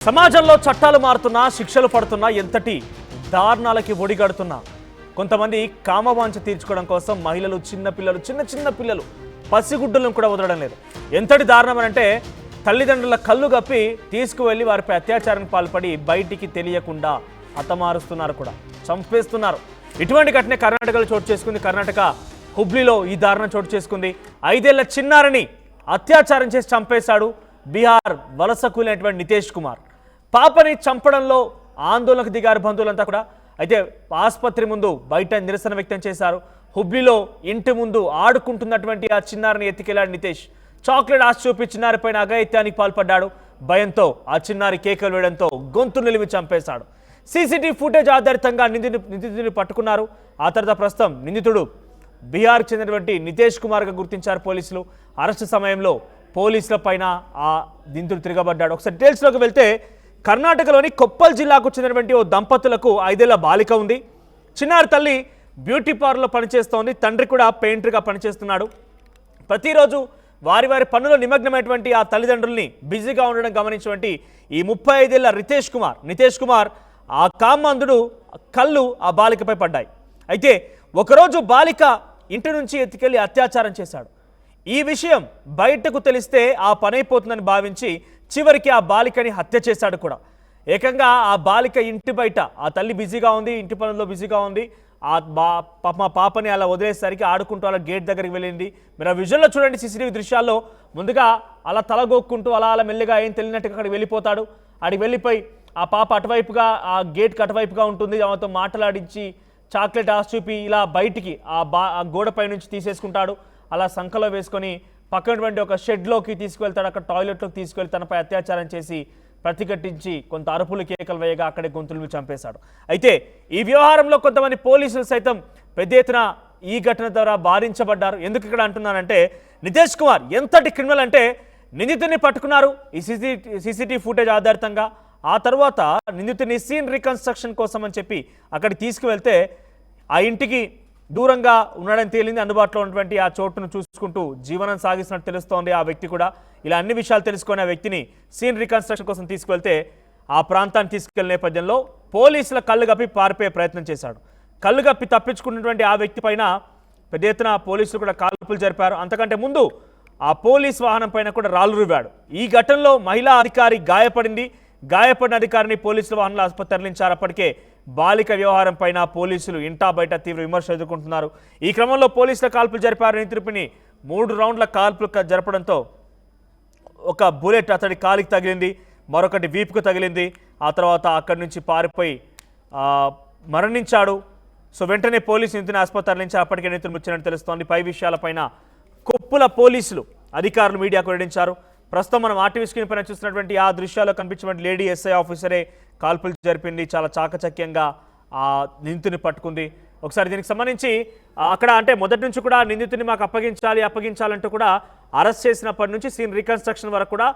సమాజంలో చట్టాలు మారుతున్నా శిక్షలు పడుతున్నా ఎంతటి దారుణాలకి ఒడిగడుతున్నా కొంతమంది కామవాంఛ తీర్చుకోవడం కోసం మహిళలు చిన్న పిల్లలు పసిగుడ్డలను కూడా వదలడం లేదు. ఎంతటి దారుణం అంటే తల్లిదండ్రుల కళ్ళు గప్పి తీసుకువెళ్ళి వారిపై అత్యాచారానికి పాల్పడి బయటికి తెలియకుండా హతమారుస్తున్నారు, కూడా చంపేస్తున్నారు. ఇటువంటి ఘటన కర్ణాటకలో చోటు చేసుకుంది. కర్ణాటక హుబ్లీలో ఈ దారుణం చోటు చేసుకుంది. 5 ఏళ్ల చిన్నారిని అత్యాచారం చేసి చంపేశాడు బీహార్ వలస కూలినటువంటి నితేష్ కుమార్. పాపని చంపడంలో ఆందోళనకు దిగారు బంధువులంతా కూడా. అయితే ఆసుపత్రి ముందు బయట నిరసన వ్యక్తం చేశారు. హుబ్లీలో ఇంటి ముందు ఆడుకుంటున్నటువంటి ఆ చిన్నారిని ఎత్తికెళ్లాడు నితేష్. చాక్లెట్ ఆశ చూపి చిన్నారిపైన అఘాయిత్యానికి పాల్పడ్డాడు. భయంతో ఆ చిన్నారి కేకలు వేయడంతో గొంతు నిలిమి చంపేశాడు. సీసీటీవీ ఫుటేజ్ ఆధారితంగా నిందితుడిని పట్టుకున్నారు. ఆ తర్వాత ప్రస్తుతం నిందితుడు బీహార్కు చెందినటువంటి నితేష్ కుమార్గా గుర్తించారు పోలీసులు. అరెస్టు సమయంలో పోలీసుల పైన ఆ నిందితుడు తిరగబడ్డాడు. ఒకసారి డీటెయిల్స్లోకి వెళ్తే కర్ణాటకలోని కొప్పల్ జిల్లాకు చెందినటువంటి ఓ దంపతులకు 5 ఏళ్ల బాలిక ఉంది. చిన్నారి తల్లి బ్యూటీ పార్లర్లో పనిచేస్తోంది. తండ్రి కూడా పెయింటర్గా పనిచేస్తున్నాడు. ప్రతిరోజు వారి పనుల్లో నిమగ్నమైనటువంటి ఆ తల్లిదండ్రుల్ని బిజీగా ఉండడం గమనించినటువంటి ఈ 35 ఏళ్ల నితేష్ కుమార్ ఆ కామందుడు కళ్ళు ఆ బాలికపై పడ్డాయి. అయితే ఒకరోజు బాలిక ఇంటి నుంచి ఎత్తుకెళ్లి అత్యాచారం చేశాడు. ఈ విషయం బయటకు తెలిస్తే ఆ పనైపోతుందని భావించి చివరికి ఆ బాలికని హత్య చేశాడు కూడా. ఏకంగా ఆ బాలిక ఇంటి బయట ఆ తల్లి బిజీగా ఉంది, ఇంటి పనుల్లో బిజీగా ఉంది. మా పాపని అలా వదిలేసరికి ఆడుకుంటూ అలా గేట్ దగ్గరికి వెళ్ళింది. మీరు ఆ విజువల్లో చూడండి, సీసీటీవీ దృశ్యాల్లో. ముందుగా అలా తలగొక్కుంటూ అలా మెల్లిగా ఏం తెలియనట్టుగా అక్కడికి వెళ్ళిపోతాడు. అక్కడికి వెళ్ళిపోయి ఆ పాప అటువైపుగా ఆ గేట్కి అటువైపుగా ఉంటుంది. ఆమెతో మాట్లాడించి చాక్లెట్ ఆశ చూపి ఇలా బయటికి ఆ గోడపై నుంచి తీసేసుకుంటాడు. అలా సంకలో వేసుకొని పక్కనటువంటి ఒక షెడ్లోకి తీసుకువెళ్తాడు. అక్కడ టాయిలెట్లోకి తీసుకువెళ్ళి తనపై అత్యాచారం చేసి ప్రతిఘటించి కొంత అరుపులు కేకలు వేయగా అక్కడే గొంతులు చంపేశాడు. అయితే ఈ వ్యవహారంలో కొంతమంది పోలీసులు సైతం పెద్ద ఎత్తున ఈ ఘటన ద్వారా బాధించబడ్డారు. ఎందుకు ఇక్కడ అంటున్నానంటే నితేష్ కుమార్ ఎంతటి క్రిమినల్ అంటే నిందితుడిని పట్టుకున్నారు ఈ సీసీటీవీ ఫుటేజ్ ఆధారితంగా. ఆ తర్వాత నిందితుడిని సీన్ రీకన్స్ట్రక్షన్ కోసం అని చెప్పి అక్కడికి తీసుకువెళ్తే ఆ ఇంటికి దూరంగా ఉన్నాడని తేలింది. అందుబాటులో ఉన్నటువంటి ఆ చోటును చూసుకుంటూ జీవనం సాగిస్తున్నట్టు తెలుస్తోంది ఆ వ్యక్తి కూడా. ఇలా అన్ని విషయాలు తెలుసుకుని ఆ వ్యక్తిని సీన్ రీకన్స్ట్రక్షన్ కోసం తీసుకువెళ్తే ఆ ప్రాంతాన్ని తీసుకెళ్లిన నేపథ్యంలో పోలీసుల కళ్ళు గప్పి పారిపోయే ప్రయత్నం చేశాడు. కళ్ళు గప్పి తప్పించుకున్నటువంటి ఆ వ్యక్తి పైన పెద్ద ఎత్తున పోలీసులు కూడా కాల్పులు జరిపారు. అంతకంటే ముందు ఆ పోలీస్ వాహనం పైన కూడా రాళ్లు రువ్వాడు. ఈ ఘటనలో మహిళా అధికారి గాయపడిన అధికారిని పోలీసుల వాహనంలో ఆసుపత్రి తరలించారు. అప్పటికే బాలిక వ్యవహారం పైన పోలీసులు ఇంటా బయట తీవ్ర విమర్శలు ఎదుర్కొంటున్నారు. ఈ క్రమంలో పోలీసుల కాల్పులు జరిపారు. నిందితుడిని 3 రౌండ్ల కాల్పులు జరపడంతో ఒక బుల్లెట్ అతడి కాలికి తగిలింది, మరొకటి వీపుకు తగిలింది. ఆ తర్వాత అక్కడి నుంచి పారిపోయి మరణించాడు. సో వెంటనే పోలీసు నిందితుని ఆసుపత్రి తరలించారు. అప్పటికే నిందితుడు వచ్చినట్టు తెలుస్తోంది. పై విషయాలపైన కొప్పుల పోలీసులు అధికారులు మీడియాకు వెల్లడించారు. ప్రస్తుతం మనం ఆర్టీవీ స్క్రీన్ పైన చూస్తున్నటువంటి ఆ దృశ్యాల్లో కనిపించినటువంటి లేడీ ఎస్ఐ ఆఫీసరే కాల్పులు జరిపింది. చాలా చాకచక్యంగా ఆ నిందితుని పట్టుకుంది. ఒకసారి దీనికి సంబంధించి అక్కడ అంటే మొదటి నుంచి కూడా నిందితుని మాకు అప్పగించాలంటూ కూడా అరెస్ట్ చేసినప్పటి నుంచి సీన్ రీకన్స్ట్రక్షన్ వరకు కూడా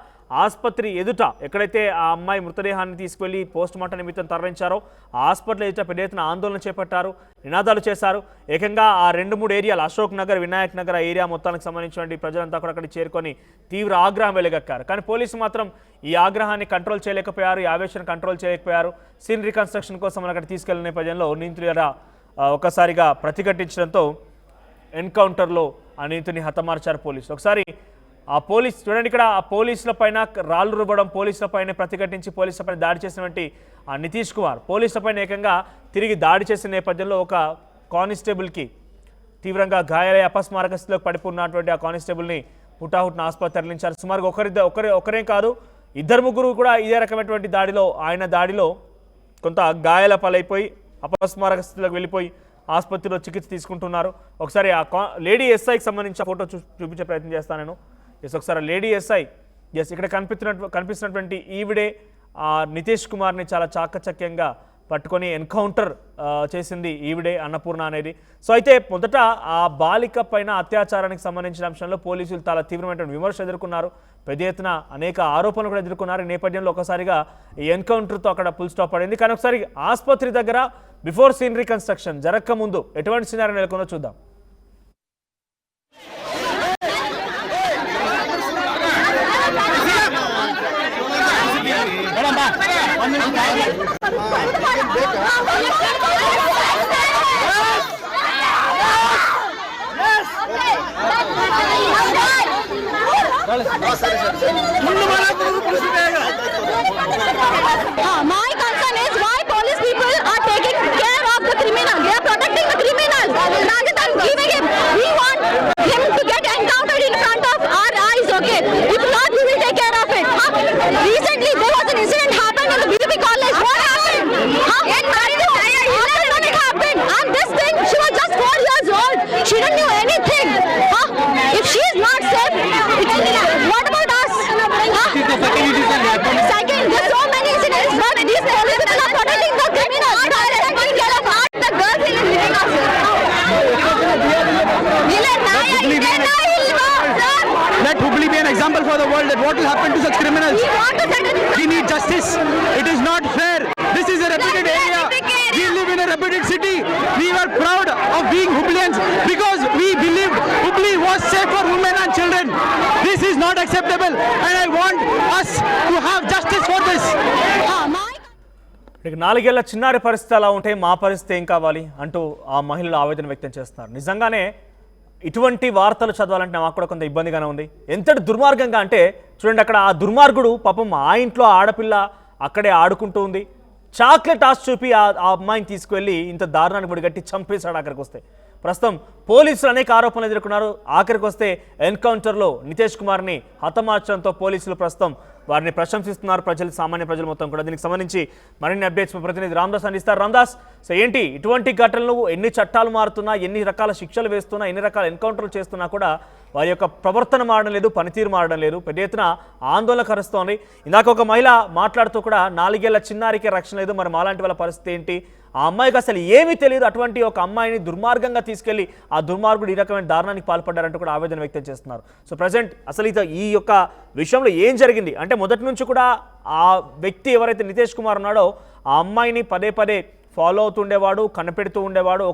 ఆసుపత్రి ఎదుట ఎక్కడైతే ఆ అమ్మాయి మృతదేహాన్ని తీసుకువెళ్ళి పోస్ట్ మార్టం నిమిత్తం తరలించారో ఆ హాస్పిటల్ ఎదుట పెద్ద ఎత్తున ఆందోళన చేపట్టారు, నినాదాలు చేశారు. ఏకంగా ఆ 2-3 ఏరియాలు అశోక్ నగర్, వినాయక్ నగర్ ఏరియా మొత్తానికి సంబంధించినటువంటి ప్రజలంతా కూడా అక్కడికి చేరుకొని తీవ్ర ఆగ్రహం వెలుగక్కారు. కానీ పోలీసులు మాత్రం ఈ ఆగ్రహాన్ని కంట్రోల్ చేయలేకపోయారు, ఈ ఆవేశాన్ని కంట్రోల్ చేయలేకపోయారు. సీన్ రీకన్స్ట్రక్షన్ కోసం అక్కడ తీసుకెళ్లిన నేపథ్యంలో నిందితుల ఒకసారిగా ప్రతిఘటించడంతో ఎన్కౌంటర్లో ఆ నిందితుని హతమార్చారు పోలీసులు. ఒకసారి ఆ పోలీస్ చూడండి, ఇక్కడ ఆ పోలీసుల పైన రాళ్లు రువ్వడం, పోలీసుల పైన ప్రతిఘటించి పోలీసుల పైన దాడి చేసినటువంటి ఆ నితీష్ కుమార్ పోలీసుల పైన ఏకంగా తిరిగి దాడి చేసిన నేపథ్యంలో ఒక కానిస్టేబుల్కి తీవ్రంగా గాయాలై అపస్మారక స్థితిలో పడిపోయినటువంటి ఆ కానిస్టేబుల్ని హుటాహుట్న ఆసుపత్రి తరలించారు. సుమారుగా ఒకరే కాదు 2-3 కూడా ఇదే రకమైనటువంటి దాడిలో కొంత గాయాల పాలైపోయి అపస్మారక స్థితిలోకి వెళ్ళిపోయి ఆసుపత్రిలో చికిత్స తీసుకుంటున్నారు. ఒకసారి ఆ లేడీ ఎస్ఐకి సంబంధించిన ఫోటో చూపించే ప్రయత్నం చేస్తాను నేను. ఒకసారి లేడీ ఎస్ఐ ఇక్కడ కనిపిస్తున్నటువంటి ఈవిడే నితేష్ కుమార్ని చాలా చాకచక్యంగా పట్టుకొని ఎన్కౌంటర్ చేసింది ఈవిడే, అన్నపూర్ణ అనేది. సో అయితే మొదట ఆ బాలిక పైన అత్యాచారానికి సంబంధించిన అంశంలో పోలీసులు చాలా తీవ్రమైన విమర్శలు ఎదుర్కొన్నారు, పెద్ద ఎత్తున అనేక ఆరోపణలు కూడా ఎదుర్కొన్నారు. ఈ నేపథ్యంలో ఒకసారిగా ఈ ఎన్కౌంటర్తో అక్కడ ఫుల్ స్టాప్ పడింది. కానీ ఒకసారి ఆసుపత్రి దగ్గర బిఫోర్ సీన్ రీకన్స్ట్రక్షన్ జరగక ముందు ఎటువంటి సినారియో నెలకొందో చూద్దాం. My concern is why police people are taking care of the criminal. They are protecting the criminal rather than giving him. We want him to get encountered in front of our eyes. Okay, if not, we will take care of it. Recently, there was an incident happened in the BJP college. What happened? After that it happened, and this thing, she was just 4 years old. She didn't know anything. If she is not safe, what about us? Second, there's so many incidents, but these police people are protecting the criminals. Taking care of us, the girls in living us. Let Hubli be an example for the world that what will happen to such criminals. We need justice. It is not fair. This is a reputed area. We live in a reputed city. We were proud of being Hublians because we believed Hubli was safe for women and children. This is not acceptable, and I want us to have justice for this. ఇక 4 ఏళ్ల చిన్నారి పరిస్థితి అలా ఉంటే మా పరిస్థితి ఏం కావాలి అంటూ ఆ మహిళలు ఆవేదన వ్యక్తం చేస్తున్నారు. నిజంగానే ఇటువంటి వార్తలు చదవాలంటే నాకు కూడా కొంత ఇబ్బందిగానే ఉంది. ఎంతటి దుర్మార్గంగా అంటే చూడండి, అక్కడ ఆ దుర్మార్గుడు పాపం ఆ ఇంట్లో ఆడపిల్ల అక్కడే ఆడుకుంటూ ఉంది. చాక్లెట్ ఆశ చూపి ఆ అమ్మాయిని తీసుకువెళ్ళి ఇంత దారుణానికి పొడిగట్టి చంపేశాడు. ఆఖరికి వస్తే ప్రస్తుతం పోలీసులు అనేక ఆరోపణలు ఎదుర్కొన్నారు. ఆఖరికి వస్తే ఎన్కౌంటర్లో నితీష్ కుమార్ని హతమార్చడంతో పోలీసులు ప్రస్తుతం వారిని ప్రశంసిస్తున్నారు. సామాన్య ప్రజలు మొత్తం కూడా. దీనికి సంబంధించి మరిన్ని అప్డేట్స్ ప్రతినిధి రామ్దాస్ అందిస్తారు. రామ్దాస్, సో ఏంటి ఇటువంటి ఘటనలు, ఎన్ని చట్టాలు మారుతున్నా, ఎన్ని రకాల శిక్షలు వేస్తున్నా, ఎన్ని రకాల ఎన్కౌంటర్లు చేస్తున్నా కూడా వారి యొక్క ప్రవర్తన మారడం లేదు, పనితీరు మారడం లేదు, పెద్ద ఎత్తున ఆందోళన కరుస్తోంది. ఇందాక ఒక మహిళ మాట్లాడుతూ కూడా 4 ఏళ్ల చిన్నారికే రక్షణ లేదు, మరి మాలాంటి వాళ్ళ పరిస్థితి ఏంటి, ఆ అమ్మాయికి అసలు ఏమీ తెలియదు, అటువంటి ఒక అమ్మాయిని దుర్మార్గంగా తీసుకెళ్లి ఆ దుర్మార్గుడు ఈ రకమైన దారుణానికి పాల్పడ్డారంటూ కూడా ఆవేదన వ్యక్తం చేస్తున్నారు. సో ప్రజెంట్ అసలు ఈ యొక్క విషయంలో ఏం జరిగింది అంటే, మొదటి నుంచి కూడా ఆ వ్యక్తి ఎవరైతే నితీష్ కుమార్ ఉన్నాడో ఆ అమ్మాయిని పదే పదే ఫాలో అవుతుండేవాడు, కనిపెడుతూ ఉండేవాడు.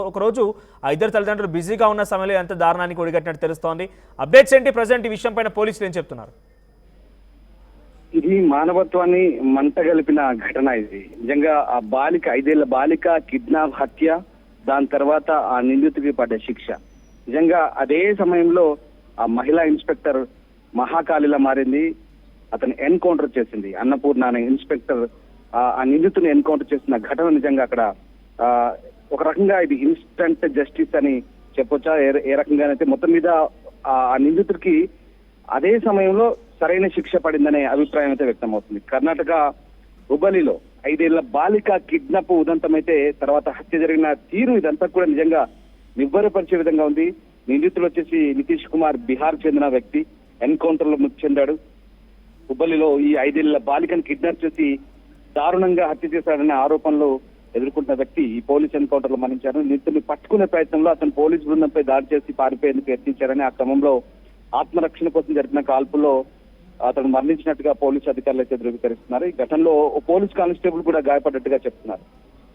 ఒకరోజు ఆ ఇద్దరు తల్లిదండ్రులు బిజీగా ఉన్న సమయంలో ఎంత దారుణానికి ఒడిగట్టినట్టు తెలుస్తోంది. అప్డేట్స్ ఏంటి ప్రజెంట్ ఈ విషయం పైన పోలీసులు ఏం చెప్తున్నారు? ఇది మానవత్వాన్ని మంటగలిపిన ఘటన. ఇది నిజంగా ఆ బాలిక 5 ఏళ్ల బాలిక కిడ్నాప్ హత్య, దాని తర్వాత ఆ నిందితుడికి పడ్డ శిక్ష. నిజంగా అదే సమయంలో ఆ మహిళా ఇన్స్పెక్టర్ మహాకాళిలా మారింది. అతను ఎన్కౌంటర్ చేసింది. అన్నపూర్ణ అనే ఇన్స్పెక్టర్ ఆ నిందితుని ఎన్కౌంటర్ చేసిన ఘటన నిజంగా అక్కడ ఒక రకంగా ఇది ఇన్స్టంట్ జస్టిస్ అని చెప్పొచ్చా, ఏ రకంగానైతే మొత్తం మీద ఆ నిందితుడికి అదే సమయంలో సరైన శిక్ష పడిందనే అభిప్రాయం అయితే వ్యక్తం అవుతుంది. కర్ణాటక హుబలిలో 5 ఏళ్ల బాలిక కిడ్నాప్ ఉదంతమైతే తర్వాత హత్య జరిగిన తీరు ఇదంతా కూడా నిజంగా నివ్వరపరిచే విధంగా ఉంది. నిందితులు వచ్చేసి నితీష్ కుమార్ బీహార్ చెందిన వ్యక్తి, ఎన్కౌంటర్ లో మృతి చెందాడు. హుబలిలో ఈ 5 ఏళ్ల బాలికను కిడ్నాప్ చేసి దారుణంగా హత్య చేశాడనే ఆరోపణలు ఎదుర్కొంటున్న వ్యక్తి ఈ పోలీస్ ఎన్కౌంటర్ లో మరణించారు. నిందితుడిని పట్టుకునే ప్రయత్నంలో అతను పోలీస్ బృందంపై దాడి చేసి పారిపోయేందుకు యత్నించారని, ఆ క్రమంలో ఆత్మరక్షణ కోసం జరిపిన కాల్పుల్లో అతను మరణించినట్టుగా పోలీసు అధికారులు అయితే ధృవీకరిస్తున్నారు. ఈ ఘటనలో పోలీస్ కానిస్టేబుల్ కూడా గాయపడ్డట్టుగా చెప్తున్నారు.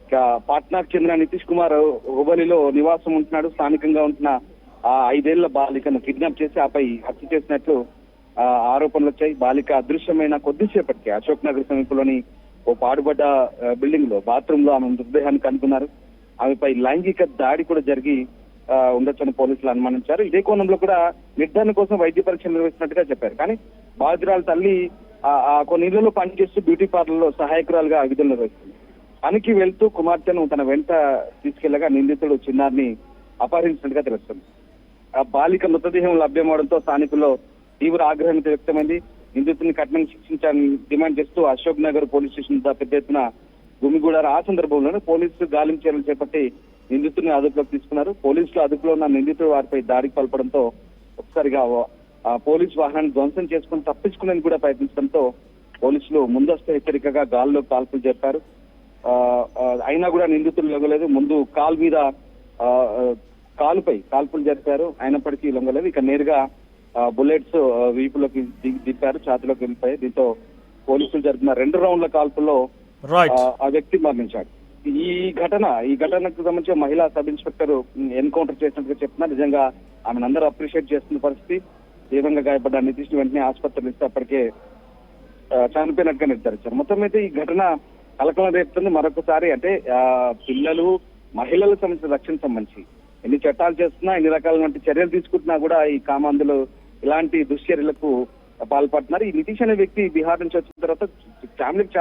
ఇక పాట్నాకు చెందిన నితీష్ కుమార్ హుబలిలో నివాసం ఉంటున్నాడు. స్థానికంగా ఉంటున్న ఆ 5 ఏళ్ల బాలికను కిడ్నాప్ చేసి ఆపై హత్య చేసినట్లు ఆరోపణలు వచ్చాయి. బాలిక అదృశ్యమైన కొద్దిసేపటికి అశోక్ నగర్ సమీపంలోని ఓ పాడుబడ్డ బిల్డింగ్ లో బాత్రూమ్ లో ఆమె మృతదేహాన్ని కనుగొన్నారు. ఆమెపై లైంగిక దాడి కూడా జరిగి ఉండొచ్చని పోలీసులు అనుమానించారు. ఇదే కోణంలో కూడా నిర్ధారణ కోసం వైద్య పరీక్షలు నిర్వహిస్తున్నట్టుగా చెప్పారు. కానీ బాధితురాల తల్లి కొన్ని ఇళ్లలో పనిచేస్తూ బ్యూటీ పార్లర్ లో సహాయకురాలుగా విధులు నిర్వహిస్తుంది. పనికి వెళ్తూ కుమార్తెను తన వెంట తీసుకెళ్లగా నిందితుడు చిన్నారిని అపహరించినట్టుగా తెలుస్తుంది. ఆ బాలిక మృతదేహం లభ్యమవడంతో స్థానికుల్లో తీవ్ర ఆగ్రహం వ్యక్తమైంది. నిందితుడిని కఠినంగా శిక్షించాలని డిమాండ్ చేస్తూ అశోక్ నగర్ పోలీస్ స్టేషన్ పెద్ద ఎత్తున గుమిగూడారు. ఆ సందర్భంలోనే పోలీసులు గాలింపు చర్యలు చేపట్టి నిందితుడిని అదుపులోకి తీసుకున్నారు. పోలీసులు అదుపులో ఉన్న నిందితుడు వారిపై దాడికి పాల్పడంతో ఒకసారిగా పోలీసు వాహనాన్ని ధ్వంసం చేసుకుని తప్పించుకునేందుకు కూడా ప్రయత్నించడంతో పోలీసులు ముందస్తు హెచ్చరికగా గాల్లో కాల్పులు జరిపారు. అయినా కూడా నిందితులు లొంగలేదు. ముందు కాలుపై కాల్పులు జరిపారు, అయినప్పటికీ లొంగలేదు. ఇక నేరుగా బుల్లెట్స్ వీపులోకి దింపారు, ఛాతిలోకి వెళ్ళిపోయాయి. దీంతో పోలీసులు జరిపిన 2 రౌండ్ల కాల్పుల్లో ఆ వ్యక్తి మరణించాడు. ఈ ఘటనకు సంబంధించి మహిళా సబ్ ఇన్స్పెక్టర్ ఎన్కౌంటర్ చేసినట్టుగా చెప్తున్నారు. నిజంగా ఆమెను అందరూ అప్రిషియేట్ చేస్తున్న పరిస్థితి. తీవ్రంగా గాయపడ్డ నితీష్ వెంటనే ఆసుపత్రిలో ఇస్తే అప్పటికే చనిపోయినట్టుగా నిర్ధారించారు. మొత్తం అయితే ఈ ఘటన కలకలం రేపుతుంది. మరొకసారి అంటే పిల్లలు, మహిళలకు సంబంధించిన రక్షణ సంబంధించి ఎన్ని చట్టాలు చేస్తున్నా, ఎన్ని రకాలైన చర్యలు తీసుకుంటున్నా కూడా ఈ కామాంధులు ఇలాంటి దుశ్చర్యలకు పాల్పడుతున్నారు. ఈ నితీష్ అనే వ్యక్తి బీహార్ నుంచి వచ్చిన తర్వాత ఫ్యామిలీకి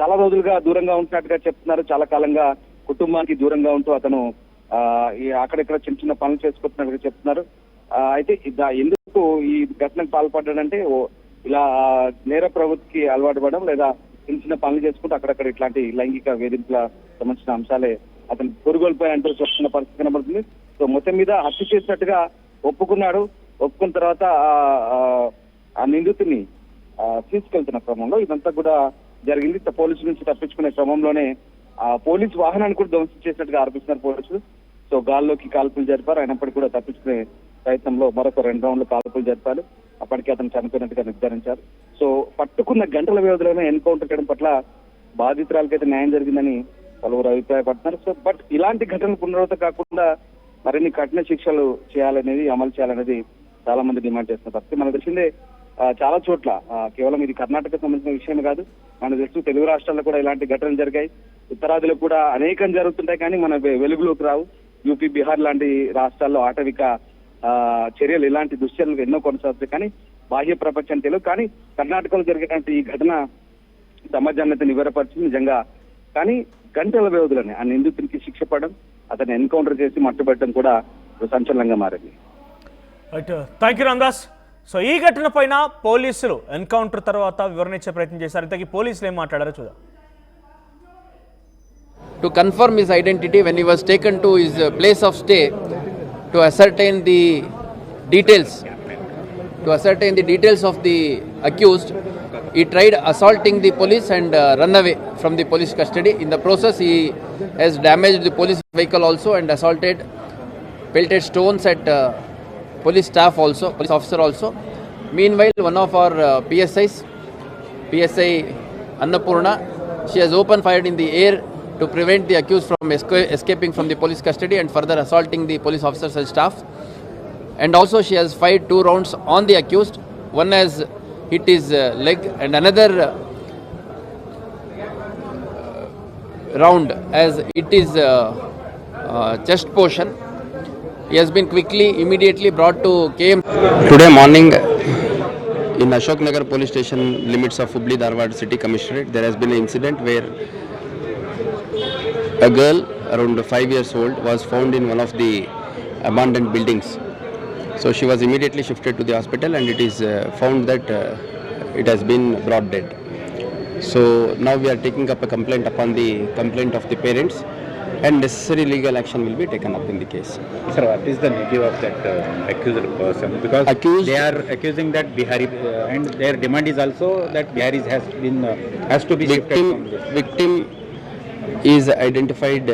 చాలా రోజులుగా దూరంగా ఉంటున్నట్టుగా చెప్తున్నారు. చాలా కాలంగా కుటుంబానికి దూరంగా ఉంటూ అతను అక్కడెక్కడ చిన్న చిన్న పనులు చేసుకుంటున్నట్టుగా చెప్తున్నారు. అయితే ఎందుకు ఈ ఘటనకు పాల్పడ్డాడంటే ఇలా నేర ప్రవృత్తికి అలవాటు పడడం, లేదా చిన్న చిన్న పనులు చేసుకుంటూ అక్కడక్కడ ఇట్లాంటి లైంగిక వేధింపుల సంబంధించిన అంశాలే అతను పొరుగోల్పోయాయంటూ చెప్తున్న పరిస్థితి కనబడుతుంది. సో మొత్తం మీద హత్య చేసినట్టుగా ఒప్పుకున్నాడు. ఒప్పుకున్న తర్వాత ఆ నిందితుని తీసుకెళ్తున్న క్రమంలో ఇదంతా కూడా జరిగింది. పోలీసుల నుంచి తప్పించుకునే క్రమంలోనే పోలీసు వాహనాన్ని కూడా ధ్వంసం చేసినట్టుగా ఆరోపిస్తున్నారు పోలీసులు. సో గాల్లోకి కాల్పులు జరిపారు. అయినప్పటికీ కూడా తప్పించుకునే ప్రయత్నంలో మరొక 2 రౌండ్లు కాల్పులు జరిపారు. అప్పటికే అతను చనిపోయినట్టుగా నిర్ధారించారు. సో పట్టుకున్న గంటల వ్యవధిలోనే ఎన్కౌంటర్ చేయడం పట్ల బాధితురాలకైతే న్యాయం జరిగిందని పలువురు అభిప్రాయపడుతున్నారు. సో బట్ ఇలాంటి ఘటనలు పునరావృతం కాకుండా మరిన్ని కఠిన శిక్షలు చేయాలనేది, అమలు చేయాలనేది చాలా మంది డిమాండ్ చేస్తున్నారు. తప్పితే మనకు తెలిసిందే చాలా చోట్ల, కేవలం ఇది కర్ణాటక సంబంధించిన విషయం కాదు, మనకు తెలుసు తెలుగు రాష్ట్రాల్లో కూడా ఇలాంటి ఘటనలు జరిగాయి. ఉత్తరాదిలో కూడా అనేకం జరుగుతుంటాయి, కానీ మన వెలుగులోకి రావు. యూపీ, బీహార్ లాంటి రాష్ట్రాల్లో ఆటవిక చర్యలు, ఇలాంటి దుశ్చర్యలు ఎన్నో కొనసాగుతాయి, కానీ బాహ్య ప్రపంచం తెలియదు. కానీ కర్ణాటకలో జరిగేటువంటి ఈ ఘటన సమాజాన్ని నివేరపరిచింది నిజంగా. కానీ గంటల వ్యవధిలోనే ఆ నిందితునికి శిక్ష పడడం, అతన్ని ఎన్కౌంటర్ చేసి మట్టుబెట్టడం కూడా సంచలనంగా మారింది. Thank you Ramdas. సో ఈ ఘటన పైన పోలీసులు ఎన్కౌంటర్ తర్వాత వివరణ ఇచ్చే ప్రయత్నం చేశారు. ఇంతకీ పోలీసులు ఏం మాట్లాడారో చూద్దాం. To confirm his identity when he was taken to his place of stay to ascertain the details of the accused, he tried assaulting the police and run away from the police custody. In the process, he has damaged the police vehicle also and pelted stones at police staff also, police officer also. Meanwhile, one of our PSI Annapurna, she has opened fired in the air to prevent the accused from escaping from the police custody and further assaulting the police officers and staff. And also she has fired 2 rounds on the accused. One has hit his leg and another round as it is chest portion. He has been immediately brought to KM. Today morning in Ashok Nagar police station limits of Hubli Dharwad city commissionerate, there has been an incident where a girl around 5 years old was found in one of the abandoned buildings. So she was immediately shifted to the hospital and it is found that it has been brought dead. So now we are taking up a complaint upon the complaint of the parents and necessary legal action will be taken up in the case. Sir, what is the nature of that accused person? Because they are accusing that Bihari and their demand is also that Biharis has to be shifted from this. Victim is identified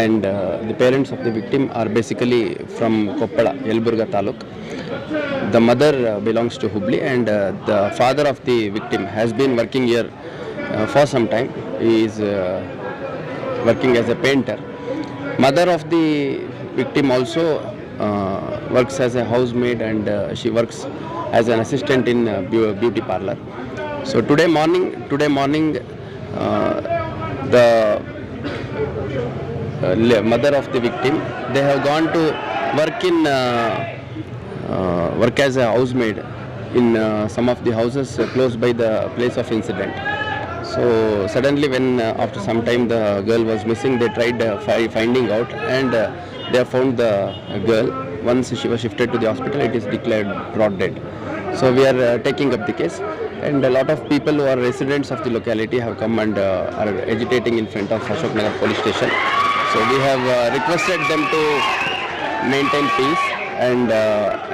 and the parents of the victim are basically from Koppada, Yelburga Taluk. The mother belongs to Hubli and the father of the victim has been working here for some time. He is working as a painter. Mother of the victim also works as a housemaid and she works as an assistant in beauty parlor. So today morning the mother of the victim, they have gone to work as a housemaid in some of the houses close by the place of incident. So suddenly when after some time the girl was missing, they tried finding out and they have found the girl. Once she was shifted to the hospital, it is declared brought dead. So we are taking up the case and a lot of people who are residents of the locality have come and are agitating in front of Ashok Nagar police station. So we have requested them to maintain peace and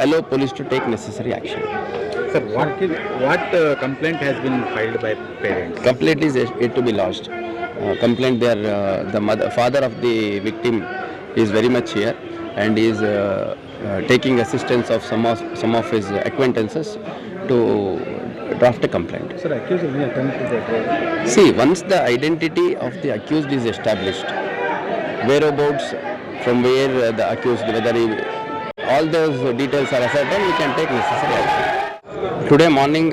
allow police to take necessary action. Sir, what complaint has been filed by parents? Complaint is yet to be lodged. Complaint there, the father of the victim is very much here and is taking assistance of some of his acquaintances to draft a complaint. Sir, accused may attempt to that. See, once the identity of the accused is established, whereabouts, from where the accused, whether all those details are ascertained, we can take necessary action. Today morning